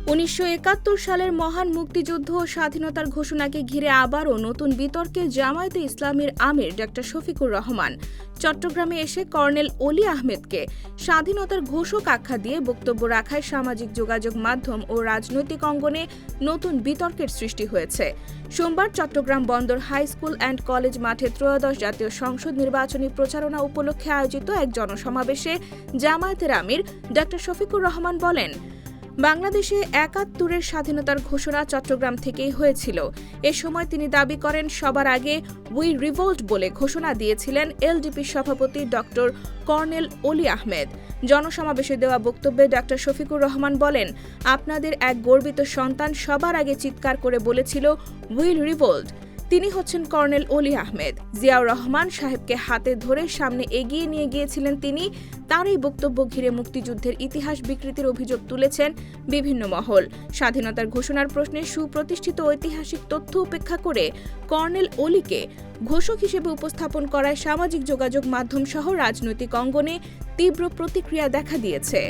১৯৭১ সালের মহান মুক্তিযুদ্ধ ও স্বাধীনতার ঘোষণাকে ঘিরে আবারও নতুন বিতর্কে জামায়াতে ইসলামীর আমির ড শফিকুর রহমান চট্টগ্রামে এসে কর্নেল অলি আহমেদকে স্বাধীনতার ঘোষক আখ্যা দিয়ে বক্তব্য রাখায় সামাজিক যোগাযোগ মাধ্যম ও রাজনৈতিক অঙ্গনে নতুন বিতর্কের সৃষ্টি হয়েছে। সোমবার চট্টগ্রাম বন্দর হাই স্কুল অ্যান্ড কলেজ মাঠে ত্রয়োদশ জাতীয় সংসদ নির্বাচনী প্রচারণা উপলক্ষে আয়োজিত এক জনসমাবেশে জামায়াতের আমির ড শফিকুর রহমান বলেন, বাংলাদেশে ৭১-এর স্বাধীনতার ঘোষণা চট্টগ্রাম থেকেই হয়েছিল। এ সময় তিনি দাবি করেন, সবার আগে উই রিভোল্ট বলে ঘোষণা দিয়েছিলেন এলডিপির সভাপতি ড কর্নেল অলি আহমেদ। জনসমাবেশে দেওয়া বক্তব্যে ড শফিকুর রহমান বলেন, আপনাদের এক গর্বিত সন্তান সবার আগে চিৎকার করে বলেছিল উই রিভোল্ট। তিনি হচ্ছেন কর্নেল অলি আহমেদ। জিয়াউর রহমান সাহেবকে হাতে ধরে সামনে এগিয়ে নিয়ে গিয়েছিলেন তিনি। তার এই বক্তব্য ঘিরে মুক্তিযুদ্ধের ইতিহাস বিকৃতির অভিযোগ তুলেছেন বিভিন্ন মহল। স্বাধীনতার ঘোষণার প্রশ্নে সুপ্রতিষ্ঠিত ঐতিহাসিক তথ্য উপেক্ষা করে কর্নেল অলিকে ঘোষক হিসেবে উপস্থাপন করায় সামাজিক যোগাযোগ মাধ্যম সহ রাজনৈতিক অঙ্গনে তীব্র প্রতিক্রিয়া দেখা দিয়েছে।